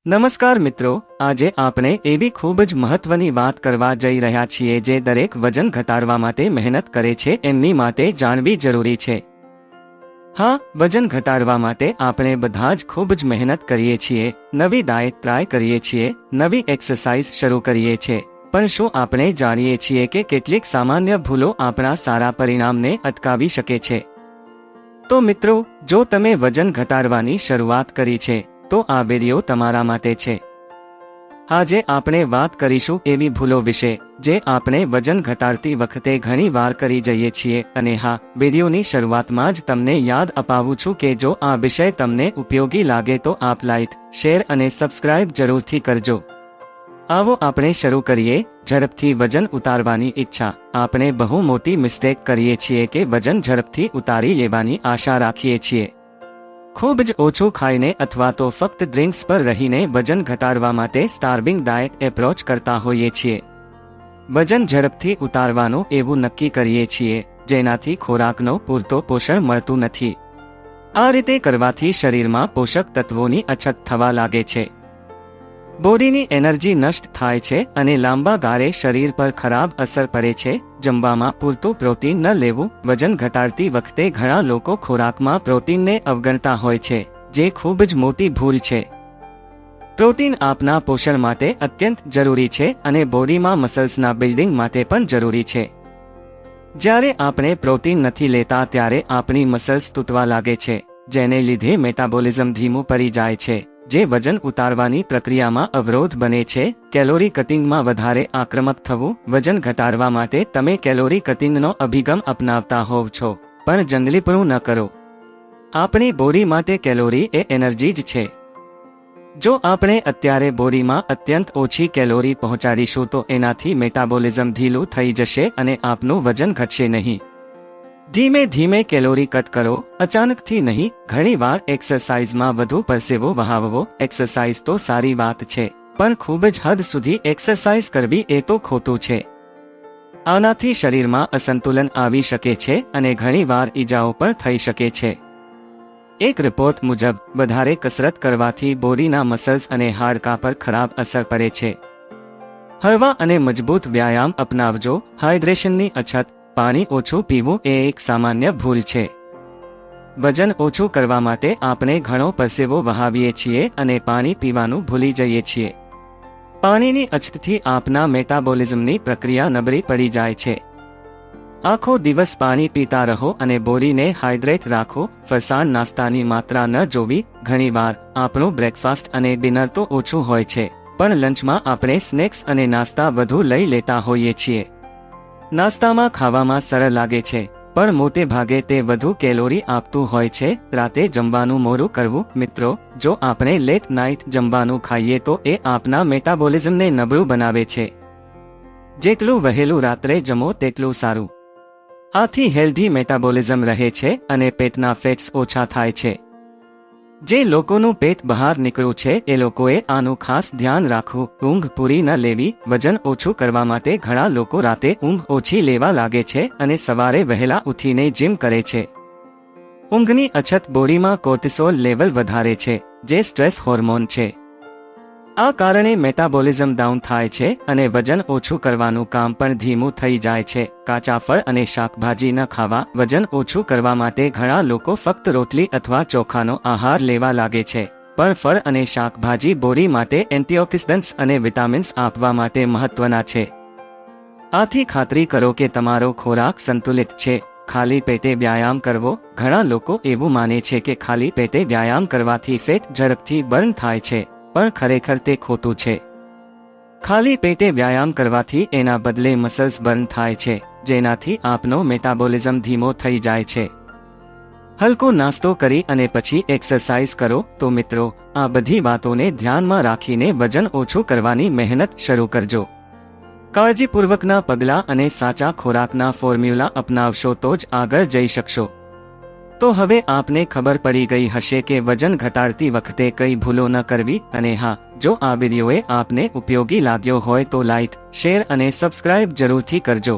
નમસ્કાર મિત્રો, આજે આપણે એવી ખૂબ જ મહત્વની વાત કરવા જઈ રહ્યા છીએ જે દરેક વજન ઘટાડવા માટે મહેનત કરે છે એમની માટે જાણવી જરૂરી છે। હા, વજન ઘટાડવા માટે આપણે બધા જ ખૂબ જ મહેનત કરીએ છીએ, નવી ડાયટ ટ્રાય કરીએ છીએ, નવી એક્સરસાઇઝ શરૂ કરીએ છીએ, પણ શું આપણે જાણીએ છીએ કે કેટલીક સામાન્ય ભૂલો આપણા સારા પરિણામને અટકાવી શકે છે? તો મિત્રો, જો તમે વજન ઘટાડવાની શરૂઆત કરી છે તો આ વિડિયો તમારા માટે છે। આજે આપણે વાત કરીશું એવી ભૂલો વિશે જે આપણે વજન ઘટાડતી વખતે ઘણી વાર કરી જઈએ છીએ। અને હા, વિડિયોની શરૂઆતમાં જ તમને યાદ અપાવું છું કે જો આ વિષય તમને ઉપયોગી લાગે તો આપ લાઈક, શેર અને સબસ્ક્રાઇબ જરૂરથી કરજો। આવો આપણે શરૂ કરીએ। ઝડપથી વજન ઉતારવાની ઈચ્છા। આપણે બહુ મોટી મિસ્ટેક કરીએ છીએ કે વજન ઝડપથી ઉતારી લેવાની આશા રાખીએ છીએ। ખૂબ જ ઓછું ખાઈને અથવા તો ફક્ત ડ્રિંક્સ પર રહીને વજન ઘટાડવા માટે સ્ટાર્વિંગ ડાયટ એપ્રોચ કરતા હોઈએ છીએ। વજન ઝડપથી ઉતારવાનું એવું નક્કી કરીએ છીએ જેનાથી ખોરાકનો પૂરતો પોષણ મળતું નથી। આ રીતે કરવાથી શરીરમાં પોષક તત્વોની અછત થવા લાગે છે, બોડીની એનર્જી નષ્ટ થાય છે અને લાંબા ગાળે શરીર પર ખરાબ અસર પડે છે। જમવામાં પૂરતું પ્રોટીન ન લેવું। વજન ઘટાડતી વખતે ઘણા લોકો ખોરાકમાં પ્રોટીનને અવગણતા હોય છે, જે ખૂબ જ મોટી ભૂલ છે। પ્રોટીન આપના પોષણ માટે અત્યંત જરૂરી છે અને બોડીમાં મસલ્સના બિલ્ડિંગ માટે પણ જરૂરી છે। જ્યારે આપણે પ્રોટીન નથી લેતા ત્યારે આપણી મસલ્સ તૂટવા લાગે છે, જેને લીધે મેટાબોલિઝમ ધીમું પડી જાય છે, જે વજન ઉતારવાની પ્રક્રિયામાં અવરોધ બને છે। કેલોરી કટિંગમાં વધારે આક્રમક થવું। વજન ઘટાડવા માટે તમે કેલોરી કટિંગનો અભિગમ અપનાવતા હોવ છો, પણ જંગલીપણું ન કરો। આપણી બોડી માટે કેલોરી એ એનર્જી જ છે। જો આપણે અત્યારે બોડીમાં અત્યંત ઓછી કેલોરી પહોંચાડીશું તો એનાથી મેટાબોલિઝમ ઢીલું થઈ જશે અને આપનું વજન ઘટશે નહીં। ધીમે ધીમે કેલોરી કટ કરો, અચાનકથી નહીં। ઘણીવાર એક્સરસાઇઝમાં વધુ પરસેવો વહાવવો। એક્સરસાઇઝ તો સારી વાત છે, પણ ખૂબ જ હદ સુધી એક્સરસાઇઝ કરવી એ તો ખોટું છે। આનાથી શરીરમાં અસંતુલન આવી શકે છે અને ઘણીવાર ઈજાઓ પણ થઈ શકે છે। એક રિપોર્ટ મુજબ વધારે કસરત કરવાથી બોડીના મસલ્સ અને હાડકાં પર ખરાબ અસર પડે છે। હળવા અને મજબૂત વ્યાયામ અપનાવજો। હાઇડ્રેશનની અછત। પાણી ઓછું પીવું એ એક સામાન્ય ભૂલ છે। વજન ઓછું કરવા માટે આપણે ઘણો પરસેવો વહાવીએ છીએ અને પાણી પીવાનું ભૂલી જઈએ છીએ। પાણીની અછતથી આપના મેટાબોલિઝમની પ્રક્રિયા નબળી પડી જાય છે। આખો દિવસ પાણી પીતા રહો અને બોડીને હાઇડ્રેટ રાખો। ફરસાણ નાસ્તાની માત્રા ન જોવી। ઘણીવાર આપણું બ્રેકફાસ્ટ અને ડિનર તો ઓછું હોય છે, પણ લંચમાં આપણે સ્નેક્સ અને નાસ્તા વધુ લઈ લેતા હોઈએ છીએ। નાસ્તામાં ખાવામાં સરળ લાગે છે, પણ મોટે ભાગે તે વધુ કેલોરી આપતું હોય છે। રાતે જમવાનું મોડું કરવું। મિત્રો, જો આપણે લેટ નાઇટ જમવાનું ખાઈએ તો એ આપના મેટાબોલિઝમને નબળું બનાવે છે। જેટલું વહેલું રાત્રે જમો તેટલું સારું। આથી હેલ્ધી મેટાબોલિઝમ રહે છે અને પેટના ફેટ્સ ઓછા થાય છે। જે લોકોનું પેટ બહાર નીકળ્યું છે એ લોકોએ આનું ખાસ ધ્યાન રાખવું। ઊંઘ પૂરી ન લેવી। વજન ઓછું કરવા માટે ઘણા લોકો રાતે ઊંઘ ઓછી લેવા લાગે છે અને સવારે વહેલા ઉઠીને જીમ કરે છે। ઊંઘની અછત બોડીમાં કોર્ટિસોલ લેવલ વધારે છે, જે સ્ટ્રેસ હોર્મોન છે। આ કારણે મેટાબોલિઝમ ડાઉન થાય છે અને વજન ઓછું કરવાનું કામ પણ ધીમું થઈ જાય છે। કાચા ફળ અને શાકભાજી ન ખાવા। વજન ઓછું કરવા માટે ઘણા લોકો ફક્ત રોટલી અથવા ચોખાનો આહાર લેવા લાગે છે, પણ ફળ અને શાકભાજી બોડી માટે એન્ટીઓક્સિડન્ટ્સ અને વિટામિન્સ આપવા માટે મહત્વના છે। આથી ખાતરી કરો કે તમારો ખોરાક સંતુલિત છે। ખાલી પેટે વ્યાયામ કરવો। ઘણા લોકો એવું માને છે કે ખાલી પેટે વ્યાયામ કરવાથી ફેટ ઝડપથી બર્ન થાય છે, પણ ખરેખર તે ખોટું છે। ખાલી પેટે વ્યાયામ કરવાથી એના બદલે મસલ્સ બર્ન થાય છે, જેનાથી આપનો મેટાબોલિઝમ ધીમો થઈ જાય છે। હલકો નાસ્તો કરી અને પછી એક્સરસાઇઝ કરો। તો મિત્રો, આ બધી વાતોને ધ્યાનમાં રાખીને વજન ઓછું કરવાની મહેનત શરૂ કરજો। કાળજીપૂર્વકના પગલાં અને સાચા ખોરાકના ફોર્મ્યુલા અપનાવશો તો જ આગળ જઈ શકશો। તો હવે આપને ખબર પડી ગઈ હશે કે વજન ઘટાડતી વખતે કઈ ભૂલો ન કરવી। અને હા, જો આ વિડીયોએ આપને ઉપયોગી લાગ્યો હોય તો લાઈક, શેર અને સબસ્ક્રાઇબ જરૂરથી કરજો।